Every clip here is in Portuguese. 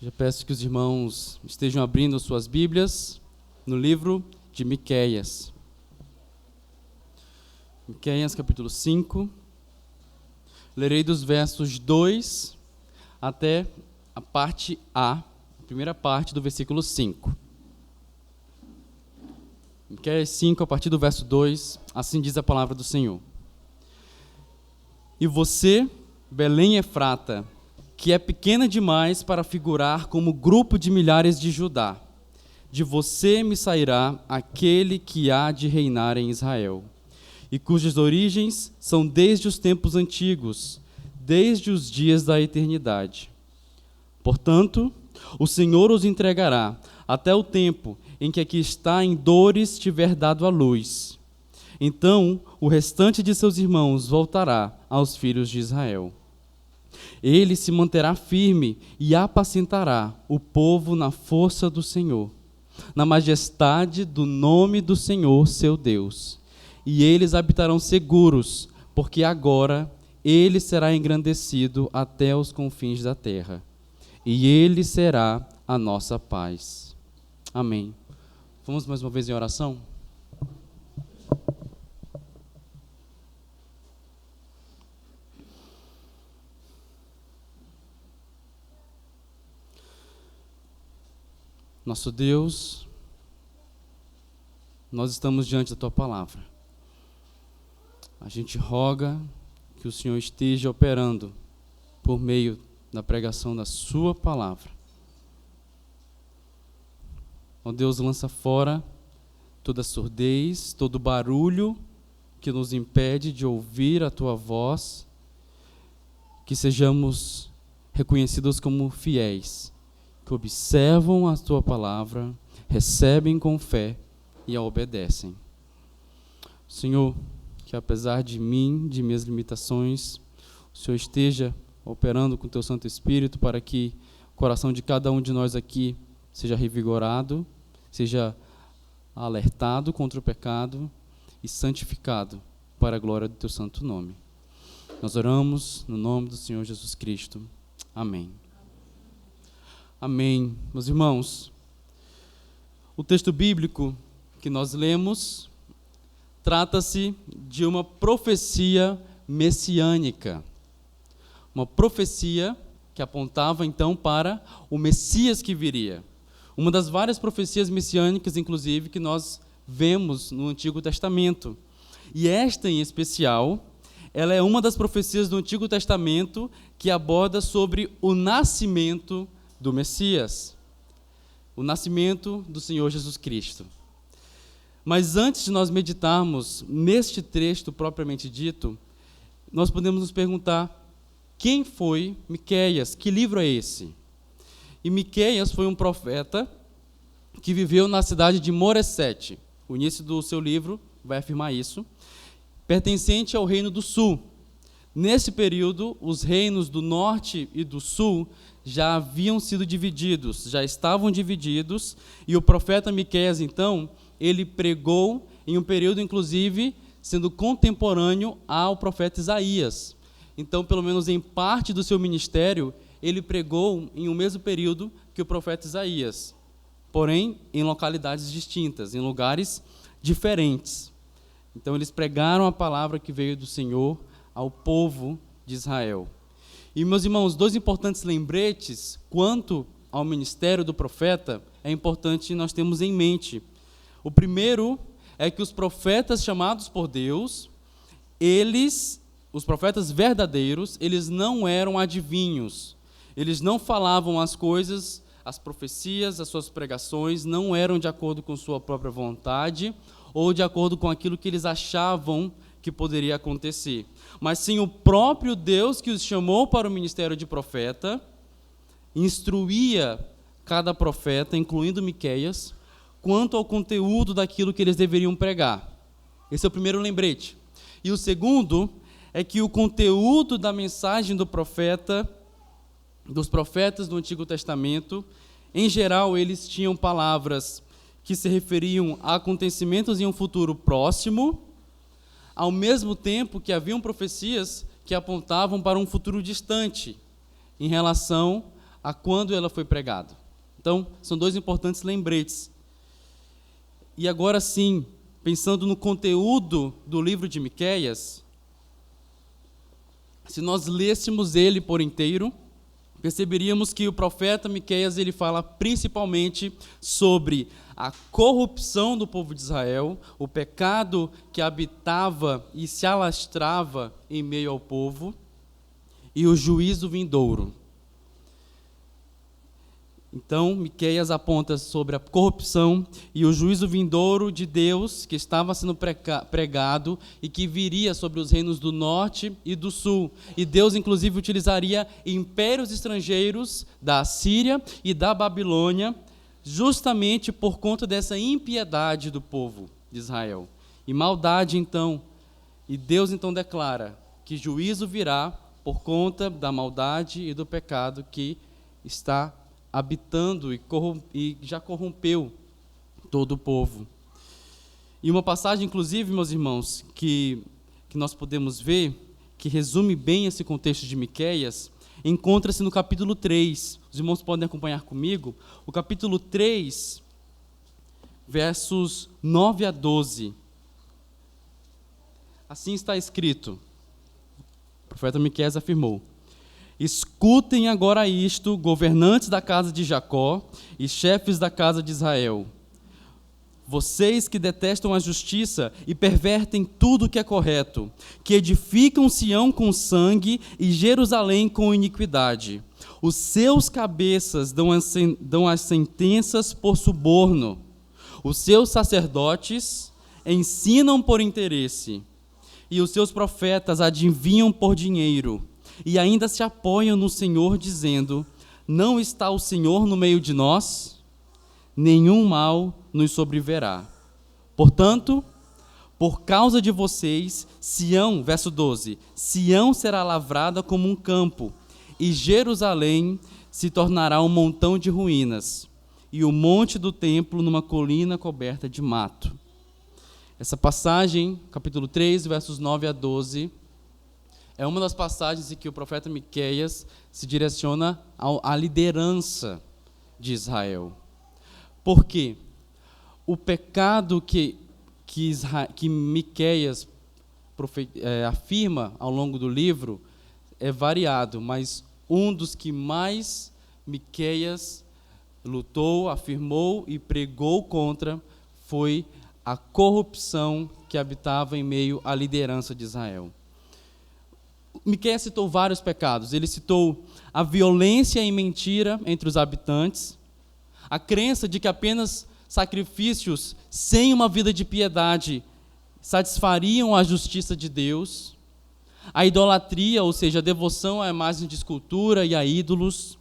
Já peço que os irmãos estejam abrindo suas Bíblias no livro de Miqueias. Miqueias, capítulo 5. Lerei dos versos 2 até a parte A, a primeira parte do versículo 5. Miqueias 5, a partir do verso 2, assim diz a palavra do Senhor. E você, Belém Efrata, que é pequena demais para figurar como grupo de milhares de Judá, de você me sairá aquele que há de reinar em Israel, e cujas origens são desde os tempos antigos, desde os dias da eternidade. Portanto, o Senhor os entregará até o tempo em que aqui está em dores tiver dado à luz. Então, o restante de seus irmãos voltará aos filhos de Israel. Ele se manterá firme e apacentará o povo na força do Senhor, na majestade do nome do Senhor, seu Deus. E eles habitarão seguros, porque agora ele será engrandecido até os confins da terra. E ele será a nossa paz. Amém. Vamos mais uma vez em oração? Nosso Deus, nós estamos diante da Tua palavra. A gente roga que o Senhor esteja operando por meio da pregação da Sua palavra. Ó Deus, lança fora toda surdez, todo barulho que nos impede de ouvir a Tua voz, que sejamos reconhecidos como fiéis, que observam a Tua palavra, recebem com fé e a obedecem. Senhor, que apesar de mim, de minhas limitações, o Senhor esteja operando com o Teu Santo Espírito para que o coração de cada um de nós aqui seja revigorado, seja alertado contra o pecado e santificado para a glória do Teu santo nome. Nós oramos no nome do Senhor Jesus Cristo. Amém. Amém. Meus irmãos, o texto bíblico que nós lemos trata-se de uma profecia messiânica. Uma profecia que apontava então para o Messias que viria. Uma das várias profecias messiânicas, inclusive, que nós vemos no Antigo Testamento. E esta, em especial, ela é uma das profecias do Antigo Testamento que aborda sobre o nascimento do Messias, o nascimento do Senhor Jesus Cristo. Mas antes de nós meditarmos neste texto propriamente dito, nós podemos nos perguntar: quem foi Miqueias? Que livro é esse? E Miqueias foi um profeta que viveu na cidade de Moresete. O início do seu livro vai afirmar isso, pertencente ao reino do sul. Nesse período, os reinos do norte e do sul já haviam sido divididos, já estavam divididos, e o profeta Miqueias, então, ele pregou em um período, inclusive, sendo contemporâneo ao profeta Isaías. Então, pelo menos em parte do seu ministério, ele pregou em um mesmo período que o profeta Isaías, porém em localidades distintas, em lugares diferentes. Então, eles pregaram a palavra que veio do Senhor ao povo de Israel. E, meus irmãos, dois importantes lembretes quanto ao ministério do profeta é importante nós termos em mente. O primeiro é que os profetas chamados por Deus, os profetas verdadeiros, eles não eram adivinhos. Eles não falavam as coisas, as profecias, as suas pregações, não eram de acordo com sua própria vontade ou de acordo com aquilo que eles achavam que poderia acontecer, mas sim o próprio Deus que os chamou para o ministério de profeta, instruía cada profeta, incluindo Miqueias, quanto ao conteúdo daquilo que eles deveriam pregar. Esse é o primeiro lembrete. E o segundo é que o conteúdo da mensagem do profeta, dos profetas do Antigo Testamento, em geral, eles tinham palavras que se referiam a acontecimentos em um futuro próximo, ao mesmo tempo que haviam profecias que apontavam para um futuro distante, em relação a quando ela foi pregada. Então, são dois importantes lembretes. E agora sim, pensando no conteúdo do livro de Miqueias, se nós lêssemos ele por inteiro, perceberíamos que o profeta Miqueias ele fala principalmente sobre a corrupção do povo de Israel, o pecado que habitava e se alastrava em meio ao povo, e o juízo vindouro. Então, Miqueias aponta sobre a corrupção e o juízo vindouro de Deus que estava sendo pregado e que viria sobre os reinos do norte e do sul. E Deus, inclusive, utilizaria impérios estrangeiros da Assíria e da Babilônia, justamente por conta dessa impiedade do povo de Israel. E maldade, então. E Deus, então, declara que juízo virá por conta da maldade e do pecado que está habitando e já corrompeu todo o povo. E uma passagem, inclusive, meus irmãos, que nós podemos ver, que resume bem esse contexto de Miqueias, encontra-se no capítulo 3. Os irmãos podem acompanhar comigo. O capítulo 3, versos 9 a 12. Assim está escrito. O profeta Miqueias afirmou: escutem agora isto, governantes da casa de Jacó e chefes da casa de Israel. Vocês que detestam a justiça e pervertem tudo o que é correto, que edificam Sião com sangue e Jerusalém com iniquidade. Os seus cabeças dão as sentenças por suborno. Os seus sacerdotes ensinam por interesse. E os seus profetas adivinham por dinheiro. E ainda se apoiam no Senhor, dizendo: não está o Senhor no meio de nós? Nenhum mal nos sobrevirá. Portanto, por causa de vocês, Sião, verso 12, Sião será lavrada como um campo, e Jerusalém se tornará um montão de ruínas, e o monte do templo numa colina coberta de mato. Essa passagem, capítulo 3, versos 9 a 12, é uma das passagens em que o profeta Miqueias se direciona à liderança de Israel. Por quê? O pecado que Miqueias afirma ao longo do livro é variado, mas um dos que mais Miqueias lutou, afirmou e pregou contra foi a corrupção que habitava em meio à liderança de Israel. Miqueias citou vários pecados. Ele citou a violência e mentira entre os habitantes, a crença de que apenas sacrifícios sem uma vida de piedade satisfariam a justiça de Deus, a idolatria, ou seja, a devoção à imagem de escultura e a ídolos,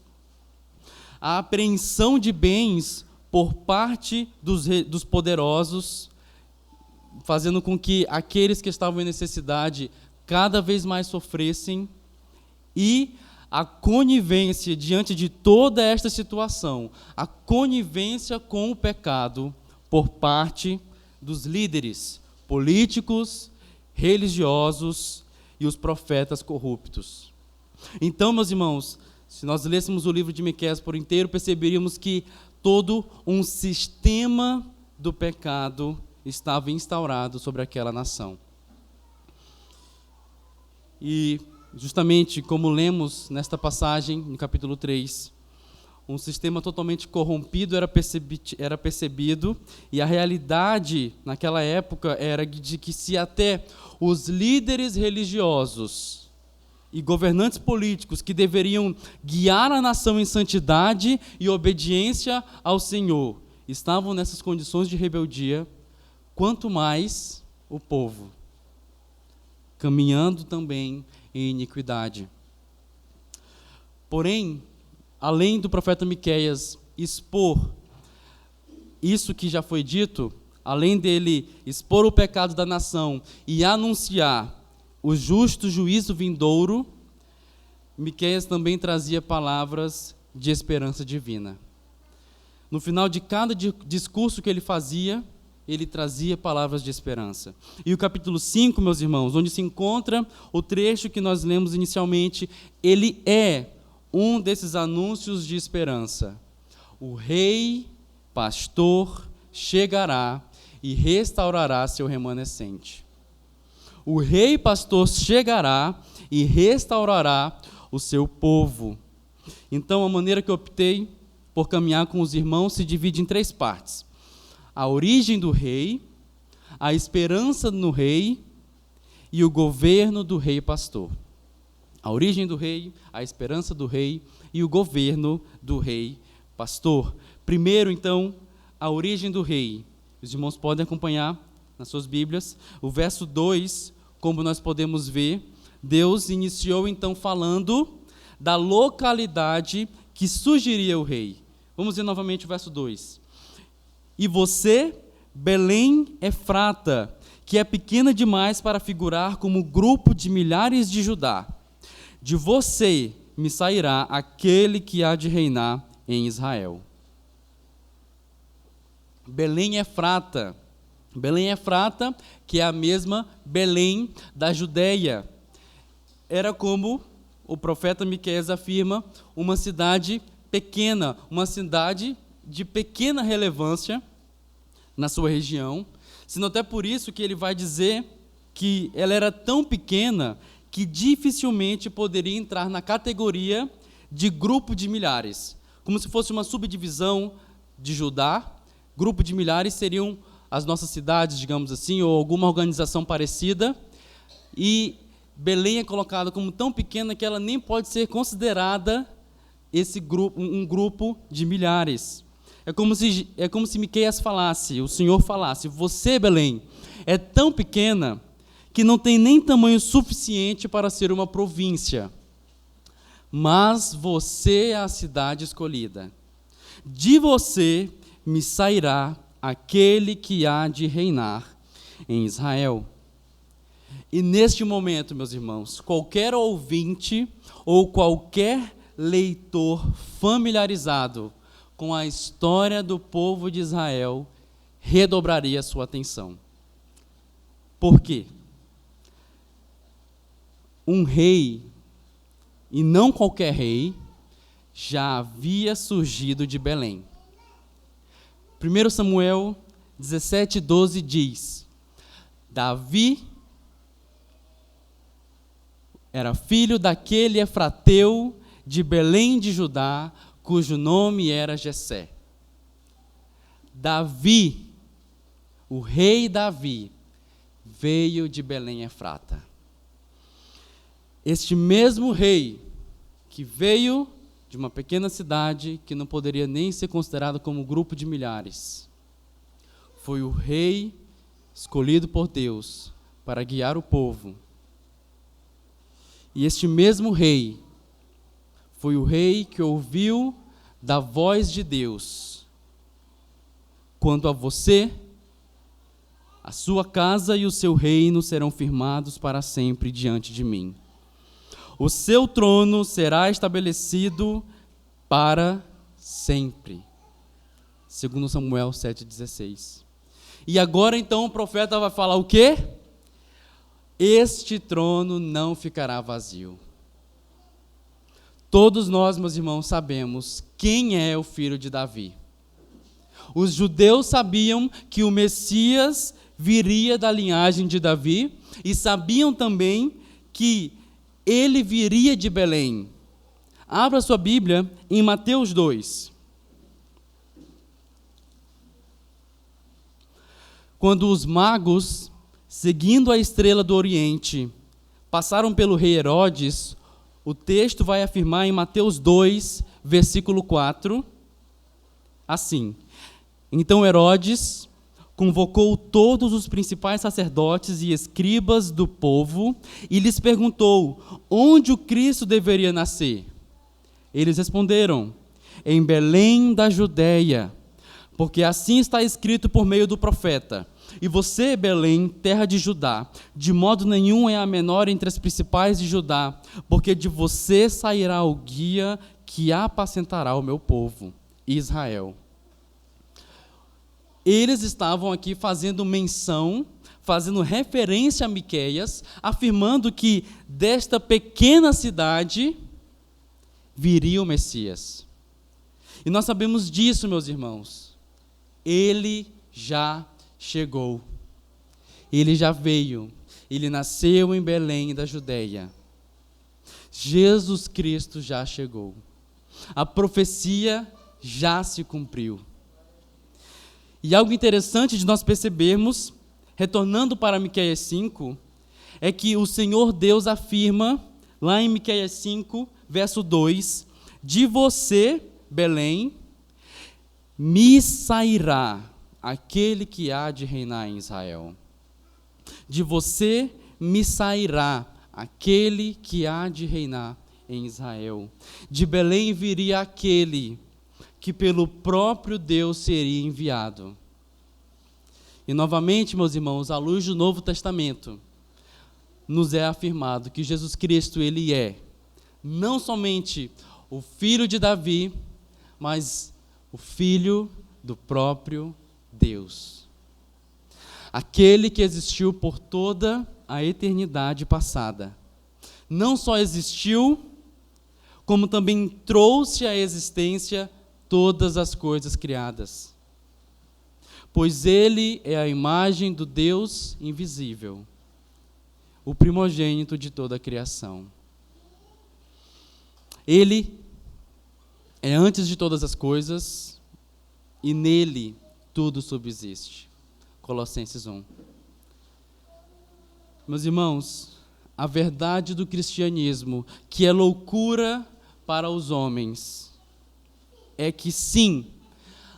a apreensão de bens por parte dos poderosos, fazendo com que aqueles que estavam em necessidade cada vez mais sofressem, e a conivência diante de toda esta situação, a conivência com o pecado por parte dos líderes políticos, religiosos e os profetas corruptos. Então, meus irmãos, se nós lêssemos o livro de Miqueias por inteiro, perceberíamos que todo um sistema do pecado estava instaurado sobre aquela nação. E, justamente como lemos nesta passagem, no capítulo 3, um sistema totalmente corrompido era percebido, e a realidade naquela época era de que se até os líderes religiosos e governantes políticos que deveriam guiar a nação em santidade e obediência ao Senhor estavam nessas condições de rebeldia, quanto mais o povo, caminhando também em iniquidade. Porém, além do profeta Miqueias expor isso que já foi dito, além dele expor o pecado da nação e anunciar o justo juízo vindouro, Miqueias também trazia palavras de esperança divina. No final de cada discurso que ele fazia, ele trazia palavras de esperança. E o capítulo 5, meus irmãos, onde se encontra o trecho que nós lemos inicialmente, ele é um desses anúncios de esperança. O rei pastor chegará e restaurará seu remanescente. O rei pastor chegará e restaurará o seu povo. Então, a maneira que eu optei por caminhar com os irmãos se divide em 3 partes: a origem do rei, a esperança no rei e o governo do rei pastor. A origem do rei, a esperança do rei e o governo do rei pastor. Primeiro, então, a origem do rei. Os irmãos podem acompanhar nas suas Bíblias. O verso 2, como nós podemos ver, Deus iniciou então falando da localidade que surgiria o rei. Vamos ver novamente o verso 2. E você, Belém Efrata, que é pequena demais para figurar como grupo de milhares de Judá, de você me sairá aquele que há de reinar em Israel. Belém Efrata, que é a mesma Belém da Judeia, era, como o profeta Miqueias afirma, uma cidade pequena, uma cidade de pequena relevância na sua região, sendo até por isso que ele vai dizer que ela era tão pequena que dificilmente poderia entrar na categoria de grupo de milhares, como se fosse uma subdivisão de Judá. Grupo de milhares seriam as nossas cidades, digamos assim, ou alguma organização parecida, e Belém é colocada como tão pequena que ela nem pode ser considerada esse grupo, um grupo de milhares. É como se Miqueias falasse, o Senhor falasse: você, Belém, é tão pequena que não tem nem tamanho suficiente para ser uma província, mas você é a cidade escolhida. De você me sairá aquele que há de reinar em Israel. E neste momento, meus irmãos, qualquer ouvinte ou qualquer leitor familiarizado com a história do povo de Israel redobraria sua atenção. Por quê? Um rei, e não qualquer rei, já havia surgido de Belém. 1 Samuel 17:12 diz: Davi era filho daquele efrateu de Belém de Judá, cujo nome era Jessé. Davi, o rei Davi, veio de Belém Efrata. Este mesmo rei que veio de uma pequena cidade que não poderia nem ser considerado como grupo de milhares, foi o rei escolhido por Deus para guiar o povo. E este mesmo rei foi o rei que ouviu da voz de Deus: quanto a você, a sua casa e o seu reino serão firmados para sempre diante de mim. O seu trono será estabelecido para sempre. 2 Samuel 7,16. E agora então o profeta vai falar o quê? Este trono não ficará vazio. Todos nós, meus irmãos, sabemos quem é o filho de Davi. Os judeus sabiam que o Messias viria da linhagem de Davi e sabiam também que ele viria de Belém. Abra sua Bíblia em Mateus 2. Quando os magos, seguindo a estrela do Oriente, passaram pelo rei Herodes, o texto vai afirmar em Mateus 2, versículo 4, assim: Então Herodes convocou todos os principais sacerdotes e escribas do povo e lhes perguntou onde o Cristo deveria nascer. Eles responderam: em Belém da Judeia, porque assim está escrito por meio do profeta: e você, Belém, terra de Judá, de modo nenhum é a menor entre as principais de Judá, porque de você sairá o guia que apacentará o meu povo, Israel. Eles estavam aqui fazendo menção, fazendo referência a Miqueias, afirmando que desta pequena cidade viria o Messias. E nós sabemos disso, meus irmãos. Ele já chegou. Ele já veio. Ele nasceu em Belém da Judeia. Jesus Cristo já chegou. A profecia já se cumpriu. E algo interessante de nós percebermos, retornando para Miqueias 5, é que o Senhor Deus afirma, lá em Miqueias 5, verso 2, de você, Belém, me sairá aquele que há de reinar em Israel. De você me sairá aquele que há de reinar em Israel. De Belém viria aquele que pelo próprio Deus seria enviado. E novamente, meus irmãos, à luz do Novo Testamento, nos é afirmado que Jesus Cristo, ele é não somente o filho de Davi, mas o filho do próprio Deus. Aquele que existiu por toda a eternidade passada. Não só existiu, como também trouxe à existência todas as coisas criadas. Pois ele é a imagem do Deus invisível, o primogênito de toda a criação. Ele é antes de todas as coisas e nele tudo subsiste. Colossenses 1. Meus irmãos, a verdade do cristianismo, que é loucura para os homens, é que sim,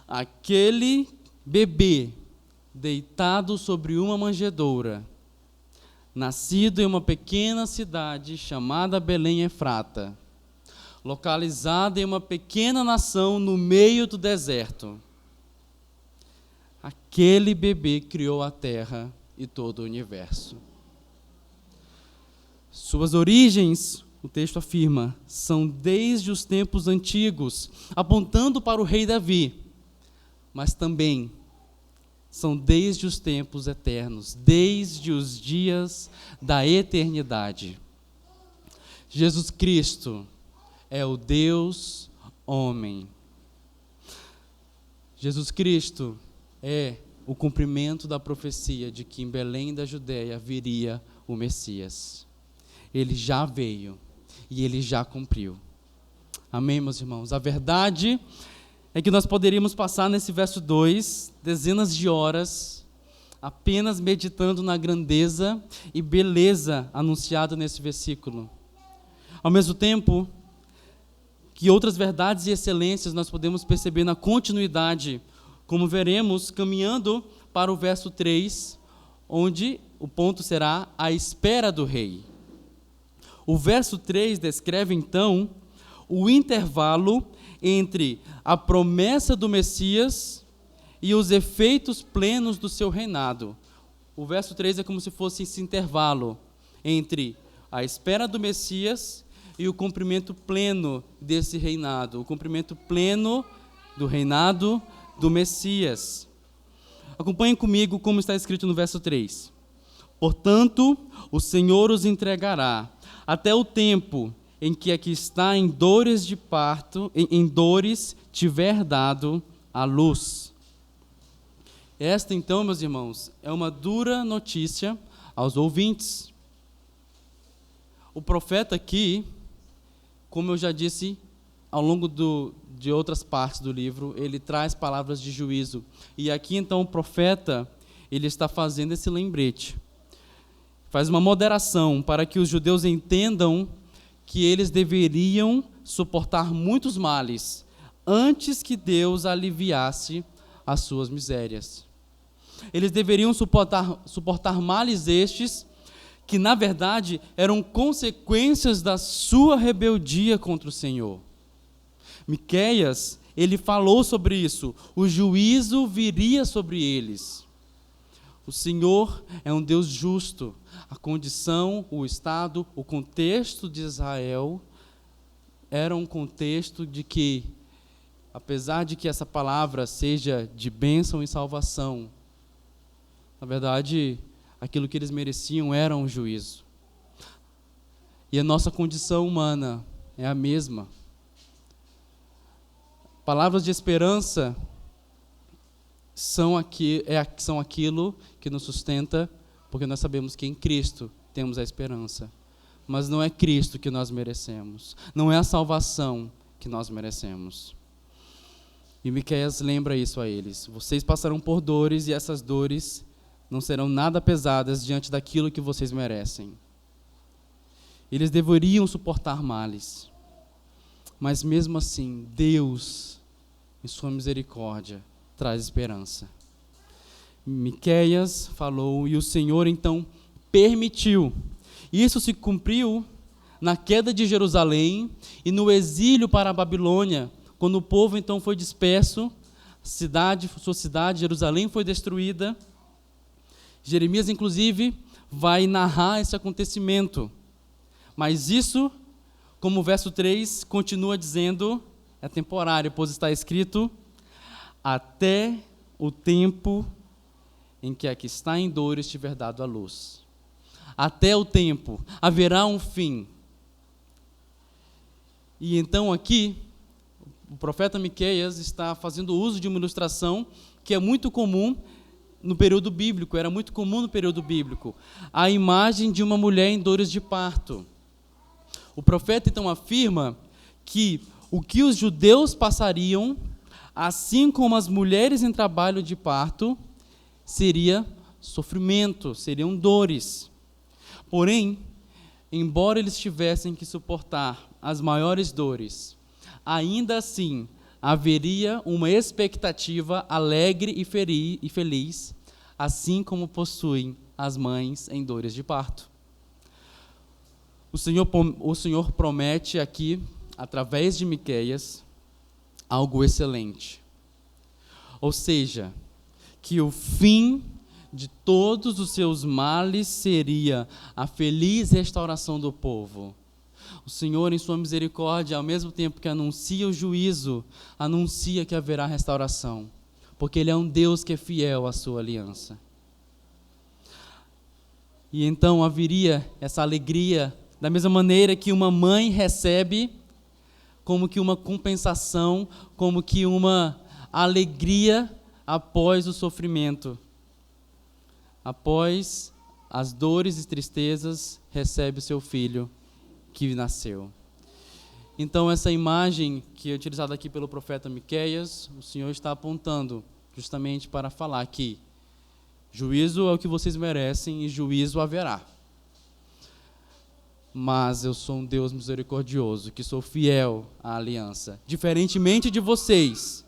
aquele bebê deitado sobre uma manjedoura, nascido em uma pequena cidade chamada Belém Efrata, localizada em uma pequena nação no meio do deserto, aquele bebê criou a terra e todo o universo. Suas origens, o texto afirma, são desde os tempos antigos, apontando para o rei Davi, mas também são desde os tempos eternos, desde os dias da eternidade. Jesus Cristo é o Deus homem. Jesus Cristo é o cumprimento da profecia de que em Belém da Judeia viria o Messias. Ele já veio e ele já cumpriu. Amém, meus irmãos? A verdade é que nós poderíamos passar nesse verso 2 dezenas de horas apenas meditando na grandeza e beleza anunciada nesse versículo. Ao mesmo tempo que outras verdades e excelências nós podemos perceber na continuidade, como veremos caminhando para o verso 3, onde o ponto será a espera do rei. O verso 3 descreve, então, o intervalo entre a promessa do Messias e os efeitos plenos do seu reinado. O verso 3 é como se fosse esse intervalo entre a espera do Messias e o cumprimento pleno desse reinado, o cumprimento pleno do reinado do Messias. Acompanhem comigo como está escrito no verso 3. Portanto, o Senhor os entregará até o tempo em que aqui está em dores de parto, em dores tiver dado a luz. Esta, então, meus irmãos, é uma dura notícia aos ouvintes. O profeta aqui, como eu já disse, ao longo de outras partes do livro, ele traz palavras de juízo. E aqui, então, o profeta, ele está fazendo esse lembrete. Faz uma moderação para que os judeus entendam que eles deveriam suportar muitos males antes que Deus aliviasse as suas misérias. Eles deveriam suportar males estes que, na verdade, eram consequências da sua rebeldia contra o Senhor. Miqueias, ele falou sobre isso. O juízo viria sobre eles. O Senhor é um Deus justo. A condição, o estado, o contexto de Israel era um contexto de que, apesar de que essa palavra seja de bênção e salvação, na verdade, aquilo que eles mereciam era um juízo. E a nossa condição humana é a mesma. Palavras de esperança são aquilo que nos sustenta, porque nós sabemos que em Cristo temos a esperança. Mas não é Cristo que nós merecemos. Não é a salvação que nós merecemos. E Miqueias lembra isso a eles. Vocês passarão por dores e essas dores não serão nada pesadas diante daquilo que vocês merecem. Eles deveriam suportar males. Mas mesmo assim, Deus, em sua misericórdia, traz esperança. Miqueias falou e o Senhor então permitiu. Isso se cumpriu na queda de Jerusalém e no exílio para a Babilônia, quando o povo então foi disperso, sua cidade, Jerusalém, foi destruída. Jeremias, inclusive, vai narrar esse acontecimento. Mas isso, como o verso 3 continua dizendo, é temporário, pois está escrito: até o tempo em que a que está em dores tiver dado a luz. Até o tempo, haverá um fim. E então aqui, o profeta Miqueias está fazendo uso de uma ilustração que é muito comum no período bíblico, era muito comum no período bíblico, a imagem de uma mulher em dores de parto. O profeta então afirma que o que os judeus passariam, assim como as mulheres em trabalho de parto, seria sofrimento, seriam dores. Porém, embora eles tivessem que suportar as maiores dores, ainda assim haveria uma expectativa alegre e feliz, assim como possuem as mães em dores de parto. O Senhor promete aqui, através de Miqueias, algo excelente. Ou seja, que o fim de todos os seus males seria a feliz restauração do povo. O Senhor, em sua misericórdia, ao mesmo tempo que anuncia o juízo, anuncia que haverá restauração, porque Ele é um Deus que é fiel à sua aliança. E então haveria essa alegria, da mesma maneira que uma mãe recebe, como que uma compensação, como que uma alegria após o sofrimento. Após as dores e tristezas, recebe o seu filho que nasceu. Então, essa imagem que é utilizada aqui pelo profeta Miqueias, o Senhor está apontando justamente para falar que juízo é o que vocês merecem e juízo haverá. Mas eu sou um Deus misericordioso, que sou fiel à aliança. Diferentemente de vocês,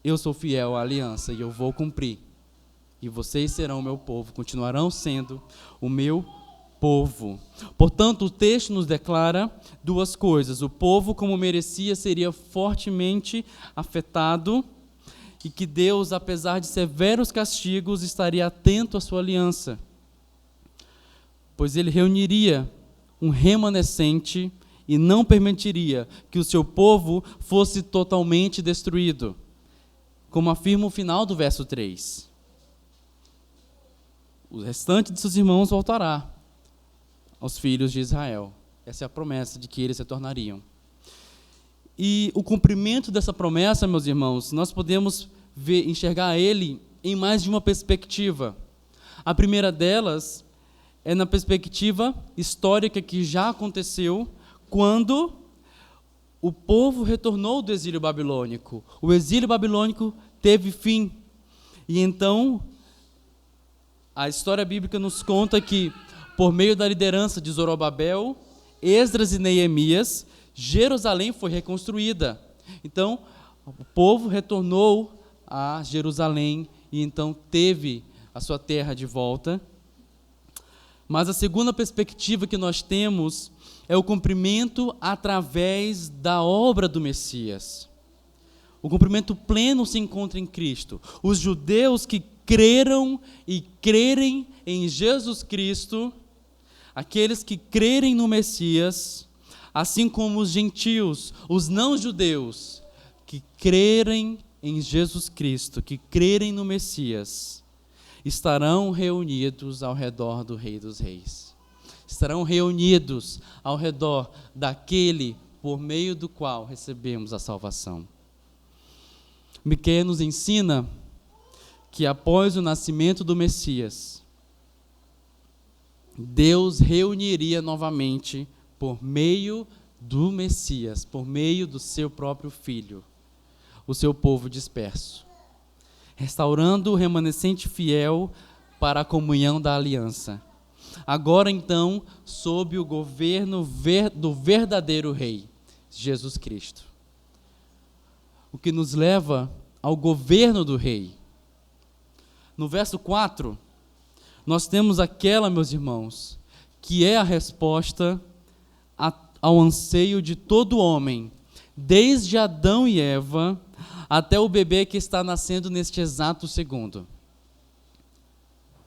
eu sou fiel à aliança e eu vou cumprir. E vocês serão o meu povo, continuarão sendo o meu povo. Portanto, o texto nos declara duas coisas. O povo, como merecia, seria fortemente afetado e que Deus, apesar de severos castigos, estaria atento à sua aliança, pois Ele reuniria um remanescente e não permitiria que o seu povo fosse totalmente destruído, como afirma o final do verso 3. O restante de seus irmãos voltará aos filhos de Israel. Essa é a promessa de que eles se tornariam. E o cumprimento dessa promessa, meus irmãos, nós podemos enxergar ele em mais de uma perspectiva. A primeira delas é na perspectiva histórica que já aconteceu quando o povo retornou do exílio babilônico. O exílio babilônico teve fim. E então, a história bíblica nos conta que, por meio da liderança de Zorobabel, Esdras e Neemias, Jerusalém foi reconstruída. Então, o povo retornou a Jerusalém e então teve a sua terra de volta. Mas a segunda perspectiva que nós temos é o cumprimento através da obra do Messias. O cumprimento pleno se encontra em Cristo. Os judeus que creram e crerem em Jesus Cristo, aqueles que crerem no Messias, assim como os gentios, os não-judeus, que crerem em Jesus Cristo, que crerem no Messias, estarão reunidos ao redor do Rei dos Reis. Estarão reunidos ao redor daquele por meio do qual recebemos a salvação. Miqueias nos ensina que após o nascimento do Messias, Deus reuniria novamente por meio do Messias, por meio do seu próprio Filho, o seu povo disperso, restaurando o remanescente fiel para a comunhão da aliança. Agora então, sob o governo do verdadeiro Rei, Jesus Cristo. O que nos leva ao governo do Rei. No verso 4, nós temos aquela, meus irmãos, que é a resposta ao anseio de todo homem, desde Adão e Eva até o bebê que está nascendo neste exato segundo.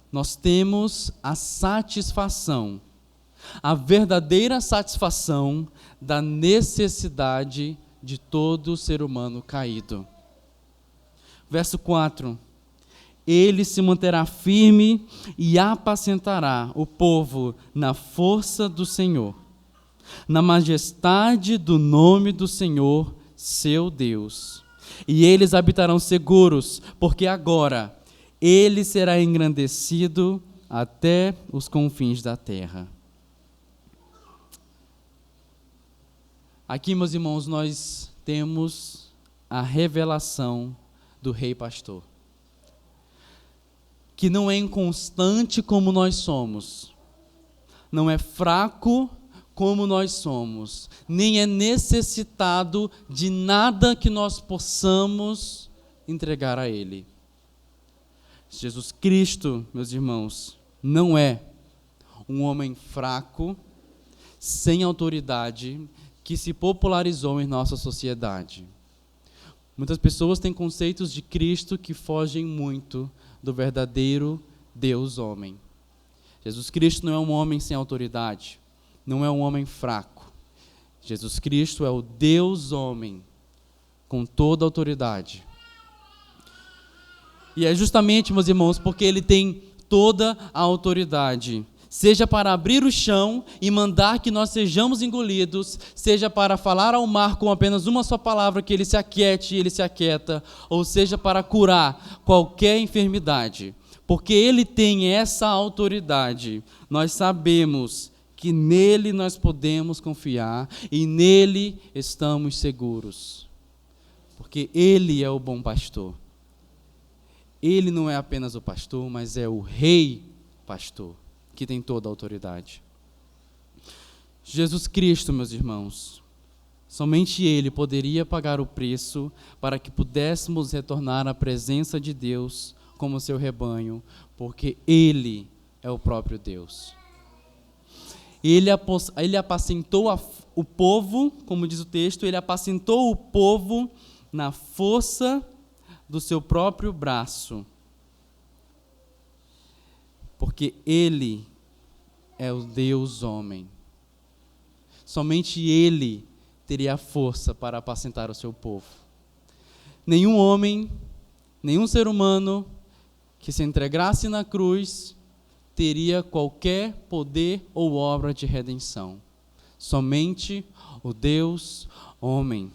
Nós temos a satisfação, a verdadeira satisfação da necessidade de todo ser humano caído. Verso 4. Ele se manterá firme e apacentará o povo na força do Senhor, na majestade do nome do Senhor, seu Deus. E eles habitarão seguros, porque agora ele será engrandecido até os confins da terra. Aqui, meus irmãos, nós temos a revelação do Rei Pastor, que não é inconstante como nós somos, não é fraco como nós somos, nem é necessitado de nada que nós possamos entregar a Ele. Jesus Cristo, meus irmãos, não é um homem fraco, sem autoridade, que se popularizou em nossa sociedade. Muitas pessoas têm conceitos de Cristo que fogem muito do verdadeiro Deus homem. Jesus Cristo não é um homem sem autoridade, não é um homem fraco. Jesus Cristo é o Deus homem, com toda a autoridade. E é justamente, meus irmãos, porque Ele tem toda a autoridade, seja para abrir o chão e mandar que nós sejamos engolidos, seja para falar ao mar com apenas uma só palavra que ele se aquiete e ele se aquieta, ou seja para curar qualquer enfermidade. Porque Ele tem essa autoridade, nós sabemos que nele nós podemos confiar e nele estamos seguros. Porque Ele é o bom pastor. Ele não é apenas o pastor, mas é o Rei Pastor, que tem toda a autoridade. Jesus Cristo, meus irmãos, somente Ele poderia pagar o preço para que pudéssemos retornar à presença de Deus como seu rebanho, porque Ele é o próprio Deus. Ele apacentou o povo, como diz o texto, Ele apacentou o povo na força do seu próprio braço, porque Ele é o Deus homem. Somente Ele teria a força para apacentar o seu povo. Nenhum homem, nenhum ser humano que se entregasse na cruz teria qualquer poder ou obra de redenção. Somente o Deus homem.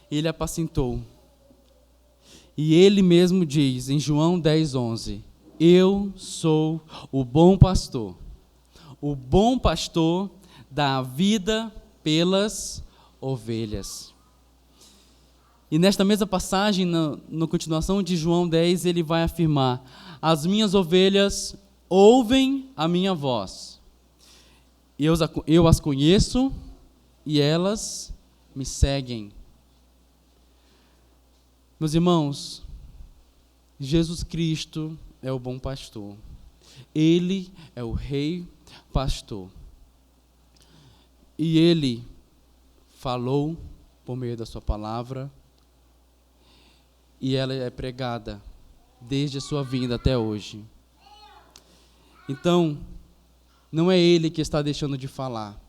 Ele apacentou. E Ele mesmo diz em João 10:11, eu sou o bom pastor. O bom pastor dá a vida pelas ovelhas. E nesta mesma passagem, na continuação de João 10, ele vai afirmar, as minhas ovelhas ouvem a minha voz. Eu as conheço e elas me seguem. Meus irmãos, Jesus Cristo é o bom pastor. Ele é o Rei Pastor. E Ele falou por meio da sua palavra, e ela é pregada desde a sua vinda até hoje. Então, não é Ele que está deixando de falar,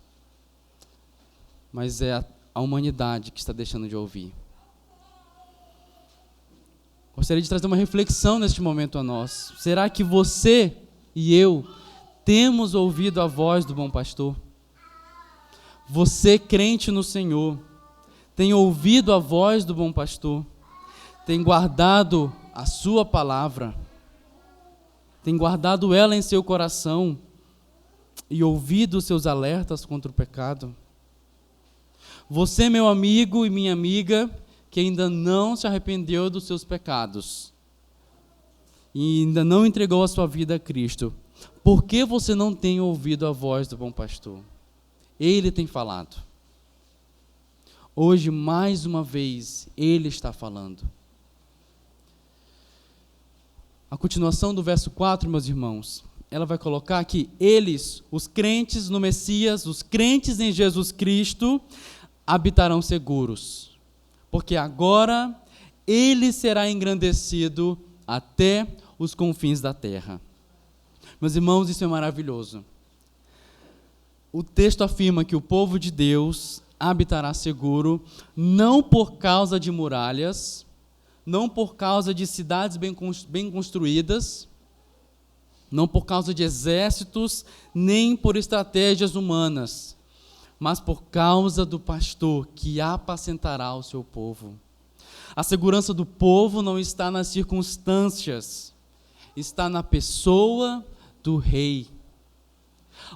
mas é a humanidade que está deixando de ouvir. Gostaria de trazer uma reflexão neste momento a nós. Será que você e eu temos ouvido a voz do bom pastor? Você, crente no Senhor, tem ouvido a voz do bom pastor, tem guardado a sua palavra, tem guardado ela em seu coração e ouvido os seus alertas contra o pecado? Você, meu amigo e minha amiga, que ainda não se arrependeu dos seus pecados e ainda não entregou a sua vida a Cristo, por que você não tem ouvido a voz do bom pastor? Ele tem falado. Hoje, mais uma vez, Ele está falando. A continuação do verso 4, meus irmãos, ela vai colocar que eles, os crentes no Messias, os crentes em Jesus Cristo, habitarão seguros, porque agora Ele será engrandecido até os confins da terra. Meus irmãos, isso é maravilhoso. O texto afirma que o povo de Deus habitará seguro, não por causa de muralhas, não por causa de cidades bem construídas, não por causa de exércitos, nem por estratégias humanas, mas por causa do pastor que apacentará o seu povo. A segurança do povo não está nas circunstâncias, está na pessoa do rei.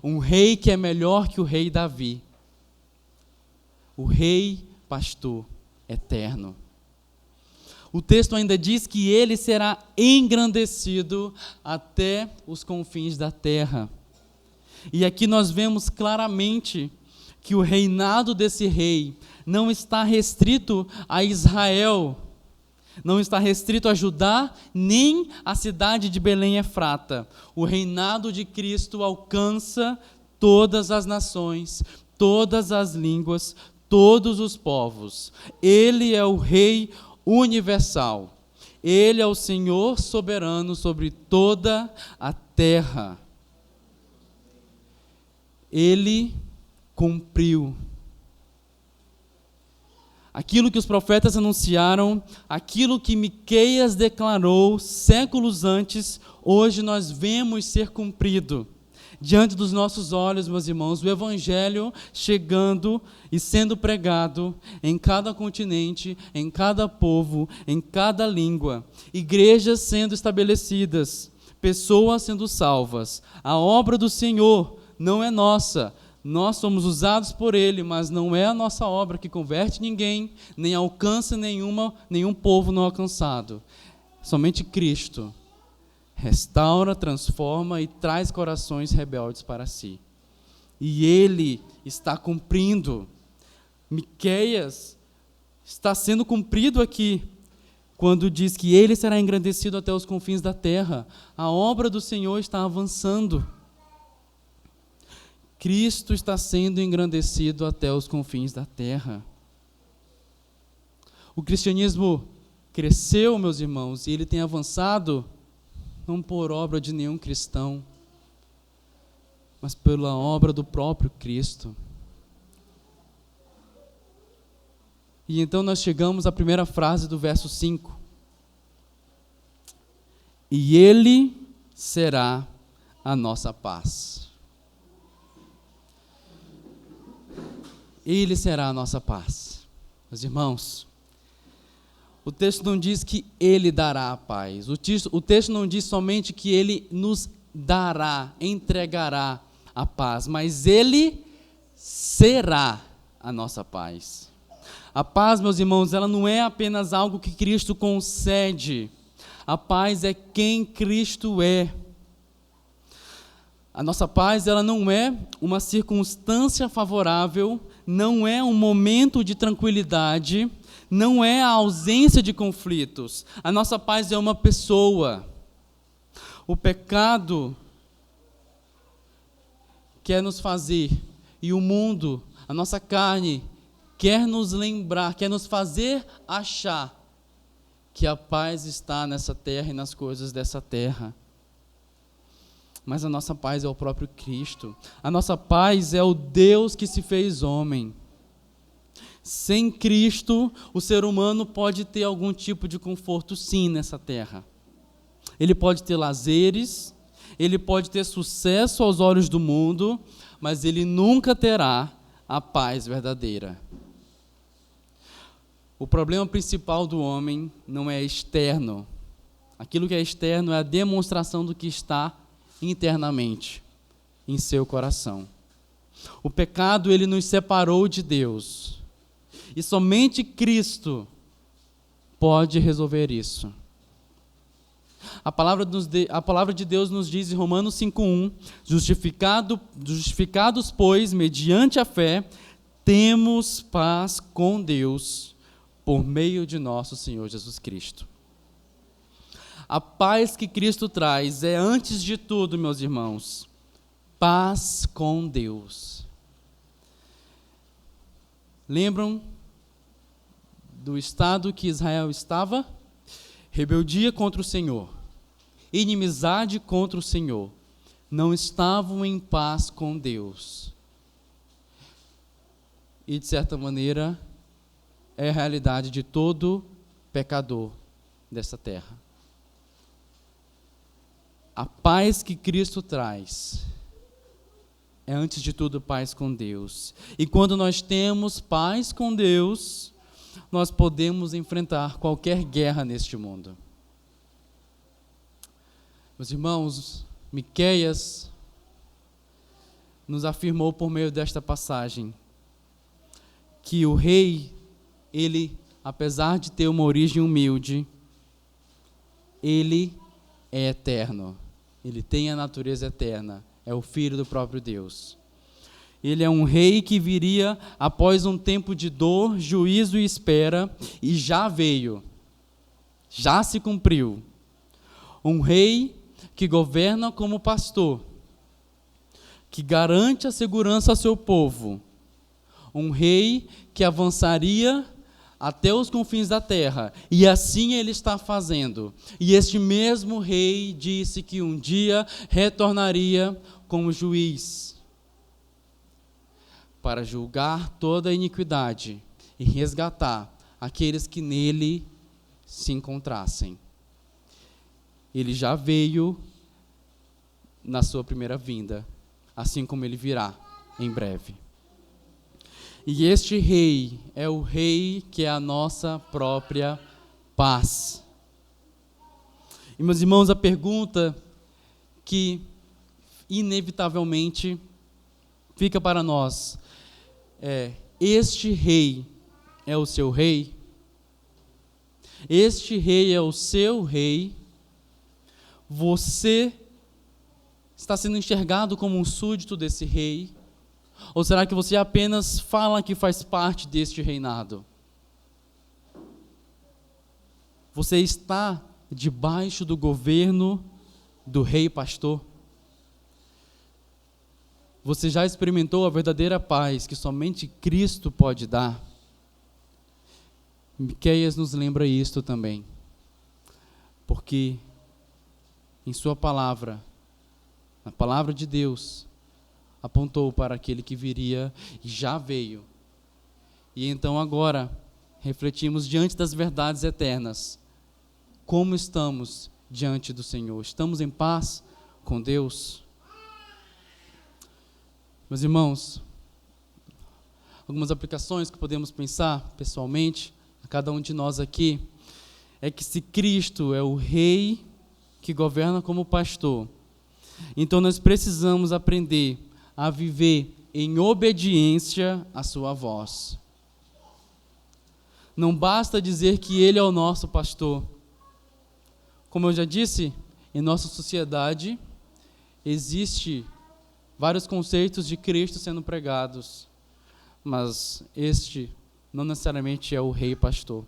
Um rei que é melhor que o rei Davi. O rei pastor eterno. O texto ainda diz que ele será engrandecido até os confins da terra. E aqui nós vemos claramente que o reinado desse rei não está restrito a Israel, não está restrito a Judá, nem a cidade de Belém Efrata. O reinado de Cristo alcança todas as nações, todas as línguas, todos os povos. Ele é o Rei universal. Ele é o Senhor soberano sobre toda a terra. Ele cumpriu aquilo que os profetas anunciaram, aquilo que Miqueias declarou séculos antes, hoje nós vemos ser cumprido. Diante dos nossos olhos, meus irmãos, o Evangelho chegando e sendo pregado em cada continente, em cada povo, em cada língua, igrejas sendo estabelecidas, pessoas sendo salvas. A obra do Senhor não é nossa, nós somos usados por Ele, mas não é a nossa obra que converte ninguém, nem alcança nenhum povo não alcançado. Somente Cristo restaura, transforma e traz corações rebeldes para si. E Ele está cumprindo. Miqueias está sendo cumprido aqui, quando diz que Ele será engrandecido até os confins da terra. A obra do Senhor está avançando. Cristo está sendo engrandecido até os confins da terra. O cristianismo cresceu, meus irmãos, e ele tem avançado não por obra de nenhum cristão, mas pela obra do próprio Cristo. E então nós chegamos à primeira frase do verso 5. E Ele será a nossa paz. Ele será a nossa paz. Meus irmãos, o texto não diz que Ele dará a paz. O texto não diz somente que Ele nos dará, entregará a paz, mas Ele será a nossa paz. A paz, meus irmãos, ela não é apenas algo que Cristo concede. A paz é quem Cristo é. A nossa paz, ela não é uma circunstância favorável, não é um momento de tranquilidade, não é a ausência de conflitos. A nossa paz é uma pessoa. O pecado quer nos fazer, e o mundo, a nossa carne, quer nos lembrar, quer nos fazer achar que a paz está nessa terra e nas coisas dessa terra. Mas a nossa paz é o próprio Cristo. A nossa paz é o Deus que se fez homem. Sem Cristo, o ser humano pode ter algum tipo de conforto, sim, nessa terra. Ele pode ter lazeres, ele pode ter sucesso aos olhos do mundo, mas ele nunca terá a paz verdadeira. O problema principal do homem não é externo. Aquilo que é externo é a demonstração do que está internamente, em seu coração. O pecado, ele nos separou de Deus. E somente Cristo pode resolver isso. A palavra de Deus nos diz em Romanos 5:1, justificados, pois, mediante a fé, temos paz com Deus, por meio de nosso Senhor Jesus Cristo. A paz que Cristo traz é, antes de tudo, meus irmãos, paz com Deus. Lembram do estado que Israel estava? Rebeldia contra o Senhor, inimizade contra o Senhor. Não estavam em paz com Deus. E, de certa maneira, é a realidade de todo pecador dessa terra. A paz que Cristo traz é, antes de tudo, paz com Deus. E quando nós temos paz com Deus, nós podemos enfrentar qualquer guerra neste mundo. Meus irmãos, Miqueias nos afirmou por meio desta passagem que o rei, ele, apesar de ter uma origem humilde, ele é eterno. Ele tem a natureza eterna. É o Filho do próprio Deus. Ele é um rei que viria após um tempo de dor, juízo e espera, e já veio. Já se cumpriu. Um rei que governa como pastor, que garante a segurança ao seu povo. Um rei que avançaria até os confins da terra, e assim ele está fazendo. E este mesmo rei disse que um dia retornaria como juiz, para julgar toda a iniquidade e resgatar aqueles que nele se encontrassem. Ele já veio na sua primeira vinda, assim como ele virá em breve. E este rei é o rei que é a nossa própria paz. E, meus irmãos, a pergunta que inevitavelmente fica para nós é: este rei é o seu rei? Este rei é o seu rei? Você está sendo enxergado como um súdito desse rei? Ou será que você apenas fala que faz parte deste reinado? Você está debaixo do governo do rei pastor? Você já experimentou a verdadeira paz que somente Cristo pode dar? Miqueias nos lembra isto também, porque em sua palavra, na palavra de Deus, apontou para aquele que viria e já veio. E então agora refletimos diante das verdades eternas. Como estamos diante do Senhor? Estamos em paz com Deus? Meus irmãos, algumas aplicações que podemos pensar pessoalmente, a cada um de nós aqui, é que se Cristo é o rei que governa como pastor, então nós precisamos aprender a viver em obediência à sua voz. Não basta dizer que Ele é o nosso pastor. Como eu já disse, em nossa sociedade existe vários conceitos de Cristo sendo pregados, mas este não necessariamente é o rei pastor.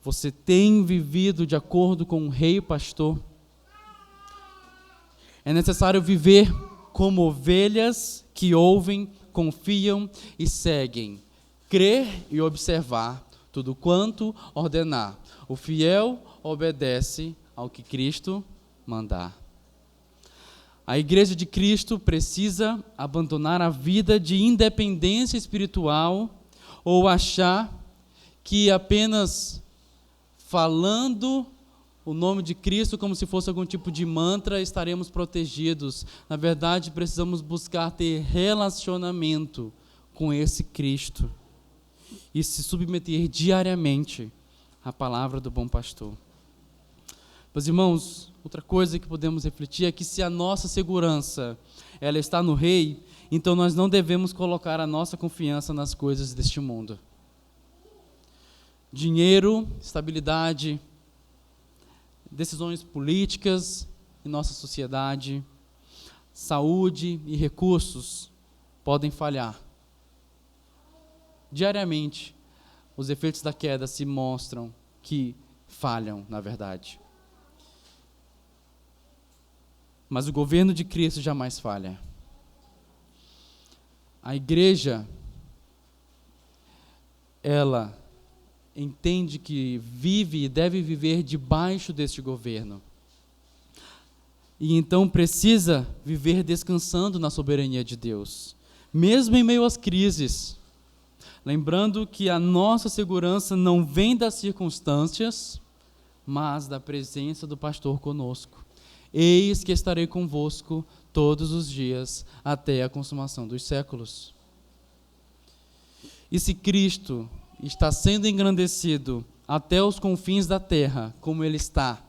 Você tem vivido de acordo com o rei pastor? É necessário viver como ovelhas que ouvem, confiam e seguem, crer e observar tudo quanto ordenar. O fiel obedece ao que Cristo mandar. A Igreja de Cristo precisa abandonar a vida de independência espiritual ou achar que apenas falando o nome de Cristo como se fosse algum tipo de mantra estaremos protegidos. Na verdade, precisamos buscar ter relacionamento com esse Cristo. e se submeter diariamente à palavra do bom pastor. Meus irmãos, outra coisa que podemos refletir é que se a nossa segurança ela está no Rei, então nós não devemos colocar a nossa confiança nas coisas deste mundo. Dinheiro, estabilidade, decisões políticas em nossa sociedade, saúde e recursos podem falhar. Diariamente, os efeitos da queda se mostram que falham, na verdade. Mas o governo de Cristo jamais falha. A igreja, ela entende que vive e deve viver debaixo deste governo. E então precisa viver descansando na soberania de Deus, mesmo em meio às crises. Lembrando que a nossa segurança não vem das circunstâncias, mas da presença do pastor conosco. Eis que estarei convosco todos os dias, até a consumação dos séculos. E se Cristo está sendo engrandecido até os confins da terra, como Ele está,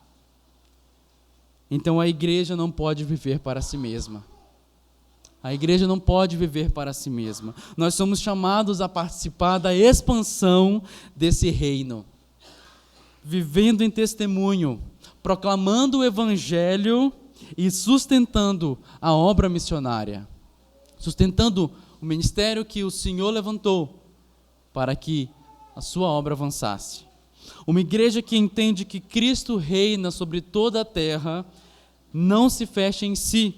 então a igreja não pode viver para si mesma. A igreja não pode viver para si mesma. Nós somos chamados a participar da expansão desse reino, vivendo em testemunho, proclamando o evangelho e sustentando a obra missionária, sustentando o ministério que o Senhor levantou para que a sua obra avançasse. Uma igreja que entende que Cristo reina sobre toda a terra, não se fecha em si,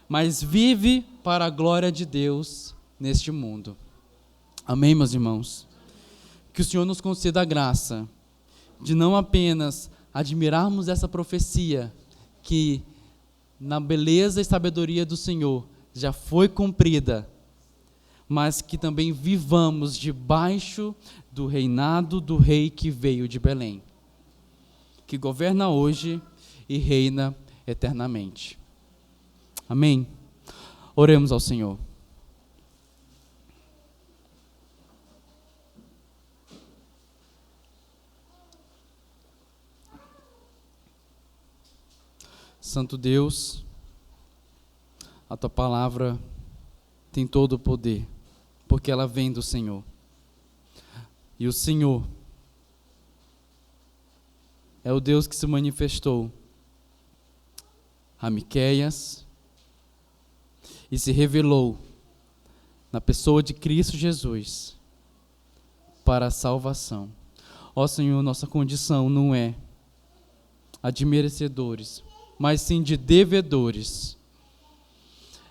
mas vive para a glória de Deus neste mundo. Amém, meus irmãos? Que o Senhor nos conceda a graça de não apenas admirarmos essa profecia, que na beleza e sabedoria do Senhor já foi cumprida, mas que também vivamos debaixo do reinado do Rei que veio de Belém, que governa hoje e reina eternamente. Amém? Oremos ao Senhor. Santo Deus, a Tua palavra tem todo o poder, porque ela vem do Senhor. E o Senhor é o Deus que se manifestou a Miqueias e se revelou na pessoa de Cristo Jesus para a salvação. Ó Senhor, nossa condição não é a de merecedores, mas sim de devedores.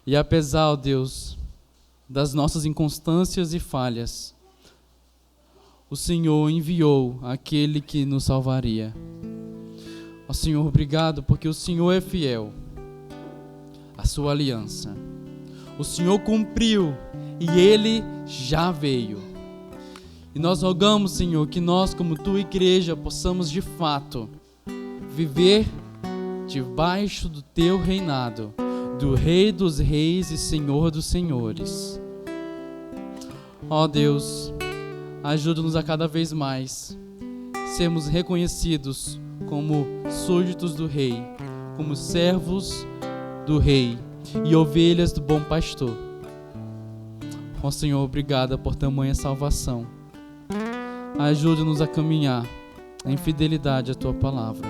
E apesar, ó Deus, das nossas inconstâncias e falhas, o Senhor enviou aquele que nos salvaria. Ó Senhor, obrigado, porque o Senhor é fiel à sua aliança. O Senhor cumpriu e Ele já veio. E nós rogamos, Senhor, que nós, como Tua igreja, possamos de fato viver debaixo do Teu reinado, do Rei dos Reis e Senhor dos Senhores. Ó Deus, ajuda-nos a cada vez mais sermos reconhecidos como súditos do Rei, como servos do Rei e ovelhas do bom pastor. Ó Senhor, obrigada por tamanha salvação. Ajuda-nos a caminhar em fidelidade à Tua palavra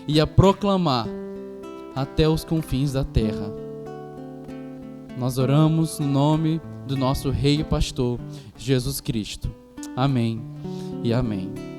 e a proclamar até os confins da terra. Nós oramos no nome do nosso Rei e Pastor, Jesus Cristo. Amém e amém.